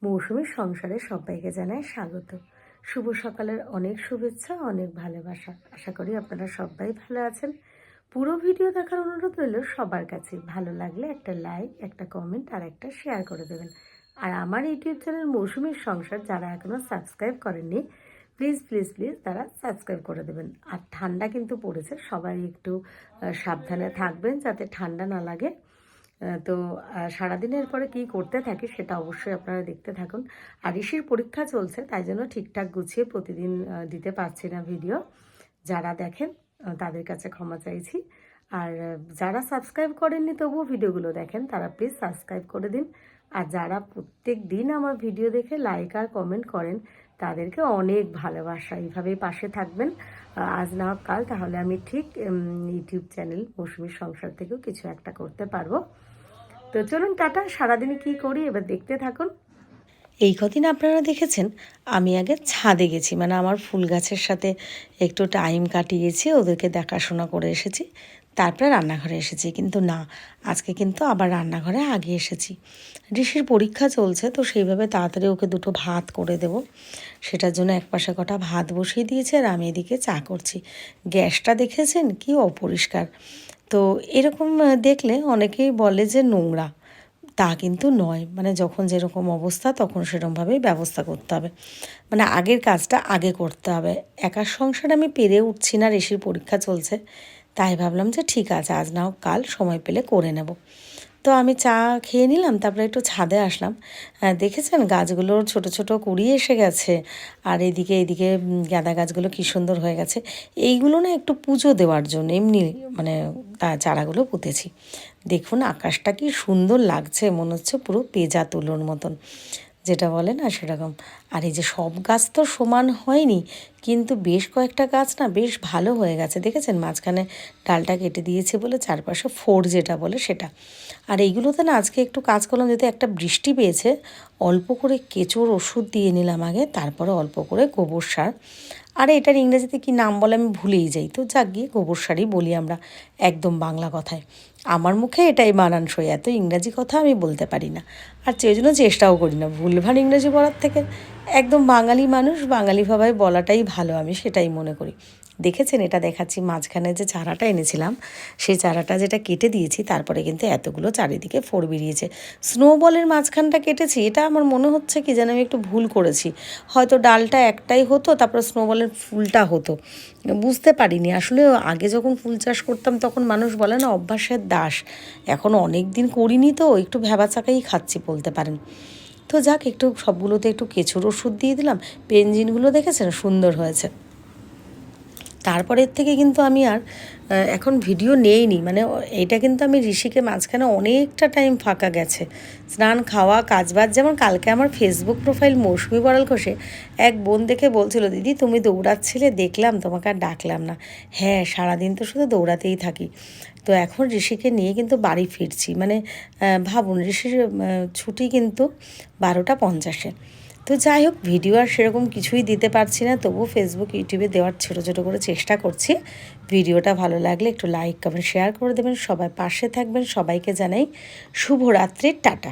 মৌসুমীর সংসারে সবাইকে জানাই স্বাগত। শুভ সকালের অনেক শুভেচ্ছা, অনেক ভালোবাসা। আশা করি আপনারা সবাই ভালো আছেন। পুরো ভিডিও দেখার অনুরোধ রইল সবার কাছে। ভালো লাগলে একটা লাইক, একটা কমেন্ট আর একটা শেয়ার করে দেবেন। আর আমার ইউটিউব চ্যানেল মৌসুমীর সংসার যারা এখনও সাবস্ক্রাইব করেননি, প্লিজ প্লিজ প্লিজ তারা সাবস্ক্রাইব করে দেবেন। আর ঠান্ডা কিন্তু পড়েছে, সবাই একটু সাবধানে থাকবেন যাতে ঠান্ডা না লাগে। তো সারাদিনের পরে কী করতে থাকি সেটা অবশ্যই আপনারা দেখতে থাকুন। আর ঋষির পরীক্ষা চলছে, তাই জন্য ঠিকঠাক গুছিয়ে প্রতিদিন দিতে পারছি না ভিডিও। যারা দেখেন তাদের কাছে ক্ষমা চাইছি। আর যারা সাবস্ক্রাইব করেননি তবুও ভিডিওগুলো দেখেন, তারা প্লিজ সাবস্ক্রাইব করে দিন। আর যারা প্রত্যেক দিন আমার ভিডিও দেখে লাইক আর কমেন্ট করেন তাদেরকে অনেক ভালোবাসা। এইভাবেই পাশে থাকবেন। আজ না হোক কাল তাহলে আমি ঠিক ইউটিউব চ্যানেল মৌসুমীর সংসার থেকেও কিছু একটা করতে পারবো। তো চলুন টাটা। সারাদিনে কী করি এবার দেখতে থাকুন। এই কদিন আপনারা দেখেছেন আমি আগে ছাদে গেছি, মানে আমার ফুল গাছের সাথে একটু টাইম কাটিয়েছি, ওদেরকে দেখাশোনা করে এসেছি, তারপরে রান্নাঘরে এসেছি। কিন্তু না, আজকে কিন্তু আবার রান্নাঘরে আগে এসেছি। ঋষির পরীক্ষা চলছে, তো সেইভাবে তাড়াতাড়ি ওকে দুটো ভাত করে দেব। সেটার জন্য একপাশে কটা ভাত বসিয়ে দিয়েছে আর আমি এদিকে চা করছি। গ্যাসটা দেখেছেন কি অপরিষ্কার। তো এরকম দেখলে অনেকেই বলে যে নোংরা, তা কিন্তু নয়। মানে যখন যেরকম অবস্থা তখন সেরকমভাবেই ব্যবস্থা করতে হবে, মানে আগের কাজটা আগে করতে হবে। একার সংসার আমি পেরে উঠছি না, ঋষির পরীক্ষা চলছে, তাই ভাবলাম যে ঠিক আছে আজ না হোক কাল সময় পেলে করে নেব। তো আমি চা খেয়ে নিলাম, তারপরে একটু ছাদে আসলাম। দেখেছেন গাছগুলোর ছোট ছোট কুড়ি এসে গেছে, আর এদিকে গাঁদা গাছগুলো কী সুন্দর হয়ে গেছে। এইগুলো না একটু পুজো দেওয়ার জন্য এমনি মানে চারাগুলো পুঁতেছি। দেখুন আকাশটা কি সুন্দর লাগছে, মনে হচ্ছে পুরো পেঁজা তুলোর মতন, যেটা বলে না সেরকম। আর এই যে সব গাছ তো সমান হয়নি, কিন্তু বেশ কয়েকটা গাছ না বেশ ভালো হয়ে গেছে। দেখেছেন মাঝখানে ডালটা কেটে দিয়েছে বলে চারপাশে ফোর যেটা বলে সেটা। আর এইগুলোতে না আজকে একটু কাজ করলাম, যেহেতু একটা বৃষ্টি পেয়েছে, অল্প করে কেঁচোর ওষুধ দিয়ে নিলাম আগে, তারপরে অল্প করে গোবর সার। আর এটার ইংরেজিতে কী নাম বলে আমি ভুলেই যাই, তো যাক গিয়ে গোবর সারই বলি আমরা একদম বাংলা কথায়। আমার মুখে এটাই মানানসই, এত ইংরাজি কথা আমি বলতে পারি না, আর সেই জন্য চেষ্টাও করি না। ভুলভাল ইংরেজি বলার থেকে একদম বাঙালি মানুষ বাঙালি ভাবায় বলাটাই ভালো, আমি সেটাই মনে করি। দেখেছেন এটা দেখাচ্ছি, মাঝখানে যে চারাটা এনেছিলাম সেই চারাটা যেটা কেটে দিয়েছি, তারপরে কিন্তু এতগুলো চারিদিকে ফোড় বেরিয়েছে। স্নোবলের মাঝখানটা কেটেছি, এটা আমার মনে হচ্ছে কি যেন আমি একটু ভুল করেছি, হয়তো ডালটা একটাই হতো তারপরে স্নোবলের ফুলটা হতো, বুঝতে পারিনি আসলে। আগে যখন ফুল চাষ করতাম তখন মানুষ বলে না অভ্যাসের দাস, এখন অনেক দিন করিনি তো একটু ভ্যাবাচাকাই খাচ্ছি বলতে পারেন। তো যাক, একটু সবগুলোতে একটু কেঁচোর ওষুধ দিয়ে দিলাম। পেনজিনগুলো দেখেছেন সুন্দর হয়েছে। তারপরের থেকে কিন্তু আমি আর এখন ভিডিও নেইনি, মানে এটা কিন্তু আমি ঋষিকে মাঝখানে অনেকটা টাইম ফাঁকা গেছে, স্নান খাওয়া কাজবাজ। যেমন কালকে আমার ফেসবুক প্রোফাইল মৌসুমি বড়াল ঘোষে এক বোন দেখে বলছিল, দিদি তুমি দৌড়াচ্ছিলে দেখলাম, তোমাকে আর ডাকলাম না। হ্যাঁ, সারাদিন তো শুধু দৌড়াতেই থাকি। তো এখন ঋষিকে নিয়ে কিন্তু বাড়ি ফিরছি, মানে ভাবুন ঋষির ছুটি কিন্তু 12:50। তো যাই হোক, ভিডিও আর সেরকম কিছুই দিতে পারছি না, তবুও ফেসবুক ইউটিউবে দেওয়ার ছোটো ছোটো করে চেষ্টা করছি। ভিডিওটা ভালো লাগলে একটু লাইক কমেন্ট শেয়ার করে দেবেন, সবাই পাশে থাকবেন। সবাইকে জানাই শুভরাত্রির টাটা।